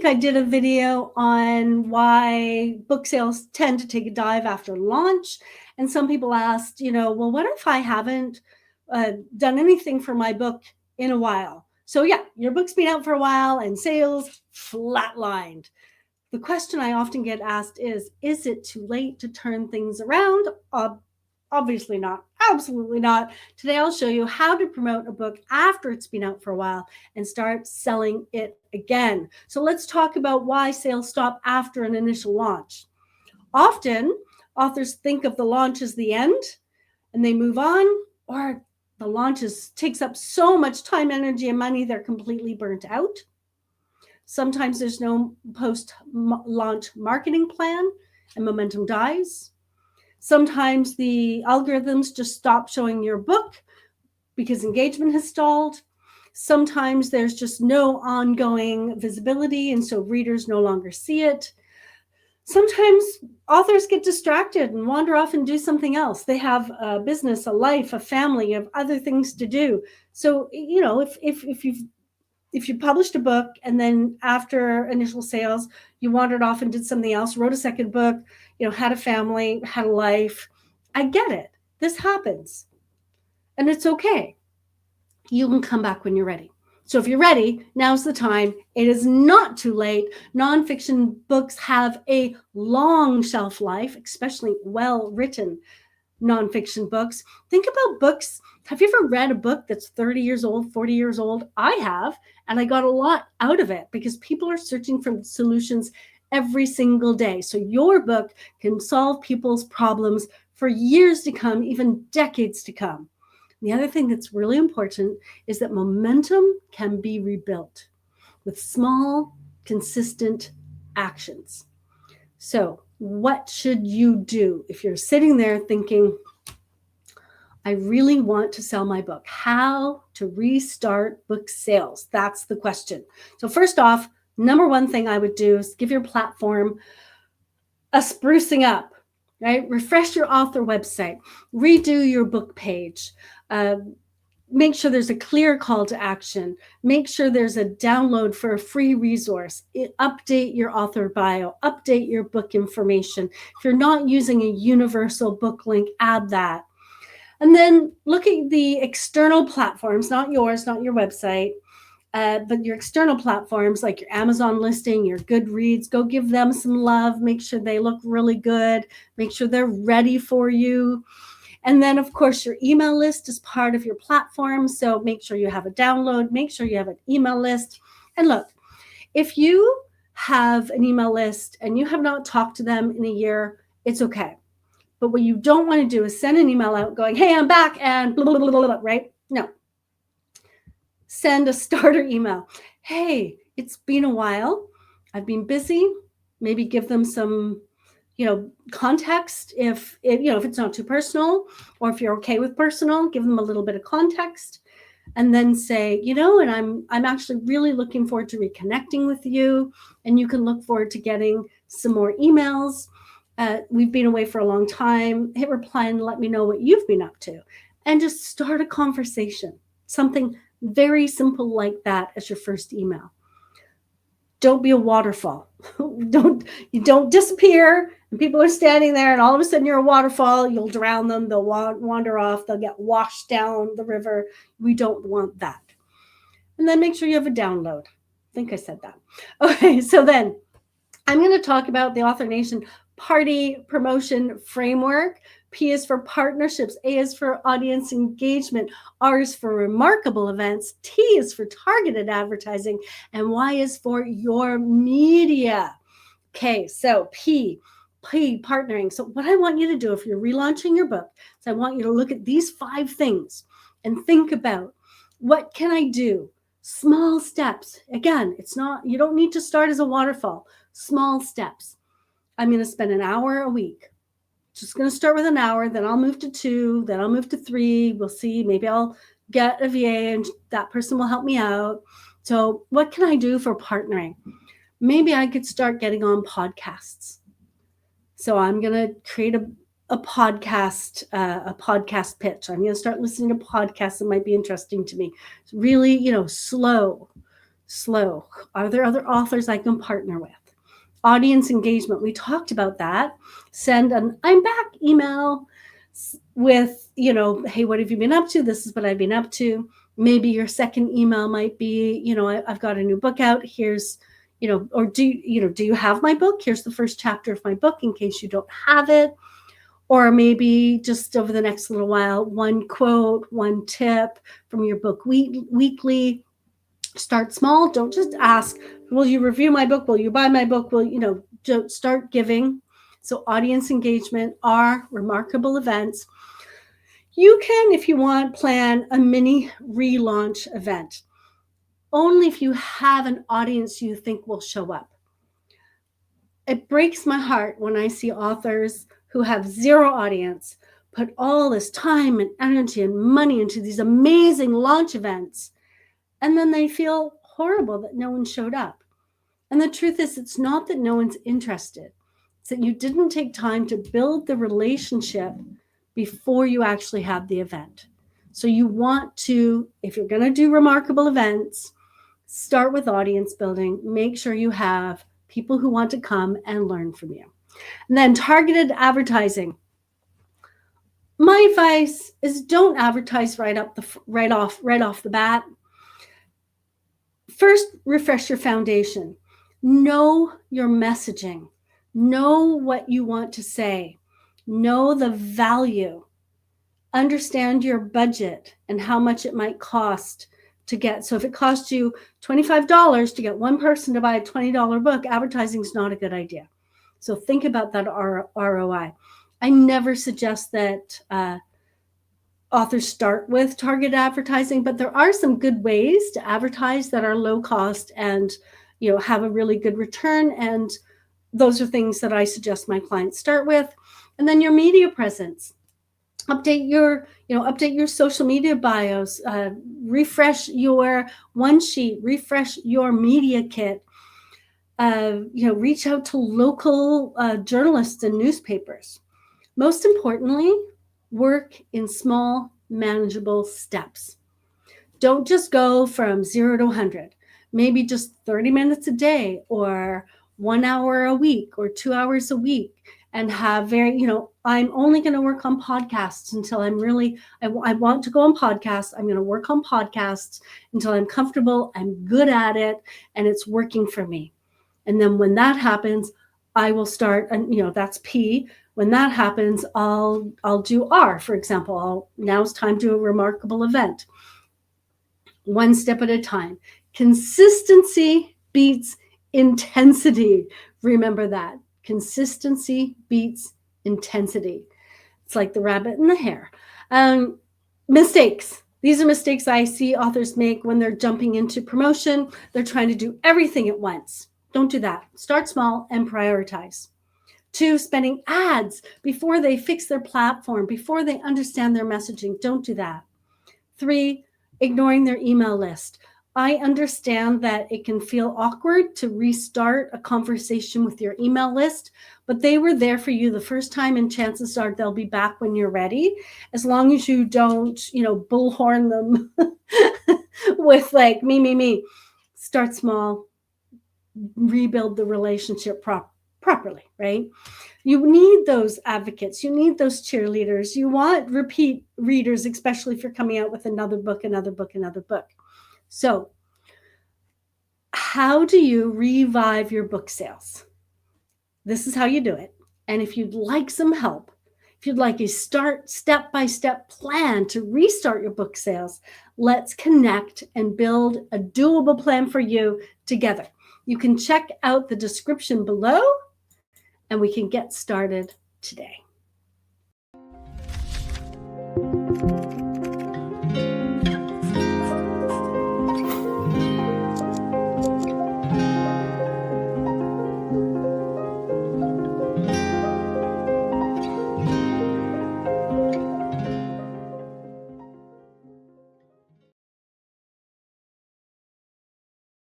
week I did a video on why book sales tend to take a dive after launch. And some people asked, well, what if I haven't done anything for my book in a while? So yeah, your book's been out for a while and sales flatlined. The question I often get asked is it too late to turn things around? Obviously not. Absolutely not. Today I'll show you how to promote a book after it's been out for a while and start selling it again. So let's talk about why sales stop after an initial launch. Often authors think of the launch as the end and they move on, or the launch takes up so much time, energy, and money they're completely burnt out. Sometimes there's no post-launch marketing plan and momentum dies. Sometimes the algorithms just stop showing your book because engagement has stalled. Sometimes there's just no ongoing visibility, and so readers no longer see it. Sometimes authors get distracted and wander off and do something else. They have a business, a life, a family, of other things to do. So, if you published a book and then after initial sales, you wandered off and did something else, wrote a second book, had a family, had a life, I get it. This happens. And it's okay. You can come back when you're ready. So if you're ready, now's the time. It is not too late. Nonfiction books have a long shelf life, especially well-written nonfiction books. Think about books. Have you ever read a book that's 30 years old, 40 years old? I have, and I got a lot out of it because people are searching for solutions every single day. So your book can solve people's problems for years to come, even decades to come. The other thing that's really important is that momentum can be rebuilt with small, consistent actions. So what should you do if you're sitting there thinking, I really want to sell my book? How to restart book sales? That's the question. So first off, number one thing I would do is give your platform a sprucing up, right? Refresh your author website, redo your book page, make sure there's a clear call to action, make sure there's a download for a free resource, update your author bio, update your book information. If you're not using a universal book link, add that. And then look at the external platforms, not yours, not your website, but your external platforms like your Amazon listing, your Goodreads. Go give them some love. Make sure they look really good. Make sure they're ready for you. And then, of course, your email list is part of your platform. So make sure you have a download. Make sure you have an email list. And look, if you have an email list and you have not talked to them in a year, it's okay. But what you don't want to do is send an email out going, hey, I'm back and blah, blah, blah, blah, blah, right? No. Send a starter email. Hey, it's been a while. I've been busy. Maybe give them some, context. If it's not too personal, or if you're okay with personal, give them a little bit of context, and then say, and I'm actually really looking forward to reconnecting with you, and you can look forward to getting some more emails. We've been away for a long time. Hit reply and let me know what you've been up to, and just start a conversation. Something very simple like that as your first email. Don't be a waterfall. You don't disappear and people are standing there and all of a sudden you're a waterfall. You'll drown them. They'll wander off. They'll get washed down the river. We don't want that. And then make sure you have a download. I think I said that. Okay, so then I'm going to talk about the Author Nation Party Promotion Framework. P is for partnerships, A is for audience engagement, R is for remarkable events, T is for targeted advertising, and Y is for your media. Okay, so P, partnering. So what I want you to do if you're relaunching your book is I want you to look at these 5 things and think about, what can I do? Small steps. Again, you don't need to start as a waterfall. Small steps. I'm going to spend an hour a week. Just going to start with an hour, then I'll move to 2, then I'll move to 3. We'll see. Maybe I'll get a VA and that person will help me out. So what can I do for partnering? Maybe I could start getting on podcasts. So I'm going to create a podcast pitch. I'm going to start listening to podcasts that might be interesting to me. It's really, slow slow? Are there other authors I can partner with? Audience engagement, we talked about that. Send an I'm back email with, hey, what have you been up to? This is what I've been up to. Maybe your second email might be, I've got a new book out. Here's, or do you have my book? Here's the first chapter of my book in case you don't have it. Or maybe just over the next little while, one quote, one tip from your book weekly. Start small. Don't just ask, will you review my book? Will you buy my book? Start giving. So audience engagement are remarkable events. You can, if you want, plan a mini relaunch event. Only if you have an audience you think will show up. It breaks my heart when I see authors who have zero audience put all this time and energy and money into these amazing launch events, and then they feel horrible that no one showed up. And the truth is, it's not that no one's interested. It's that you didn't take time to build the relationship before you actually have the event. So you want to, if you're going to do remarkable events, start with audience building. Make sure you have people who want to come and learn from you. And then targeted advertising. My advice is don't advertise right off the bat. First, refresh your foundation. Know your messaging. Know what you want to say. Know the value. Understand your budget and how much it might cost to get. So if it costs you $25 to get one person to buy a $20 book, advertising is not a good idea. So think about that ROI. I never suggest that authors start with targeted advertising, but there are some good ways to advertise that are low cost and have a really good return. And those are things that I suggest my clients start with. And then your media presence. Update your social media bios, refresh your one sheet, refresh your media kit, reach out to local journalists and newspapers. Most importantly, work in small, manageable steps. Don't just go from 0 to 100. Maybe just 30 minutes a day or 1 hour a week or 2 hours a week, and have I'm only going to work on podcasts until I want to go on podcasts. I'm going to work on podcasts until I'm comfortable, I'm good at it, and it's working for me. And then when that happens, I will start, and that's P. When that happens, I'll do R, for example. Now it's time to do a remarkable event. One step at a time. Consistency beats intensity. Remember that. Consistency beats intensity. It's like the rabbit and the hare. Mistakes. These are mistakes I see authors make when they're jumping into promotion. They're trying to do everything at once. Don't do that. Start small and prioritize. 2, spending ads before they fix their platform, before they understand their messaging. Don't do that. 3, ignoring their email list. I understand that it can feel awkward to restart a conversation with your email list, but they were there for you the first time, and chances are they'll be back when you're ready, as long as you don't, bullhorn them with like me. Start small, rebuild the relationship properly, right? You need those advocates. You need those cheerleaders. You want repeat readers, especially if you're coming out with another book. So how do you revive your book sales? This is how you do it. And if you'd like some help, if you'd like a step-by-step plan to restart your book sales, let's connect and build a doable plan for you together. You can check out the description below, and we can get started today.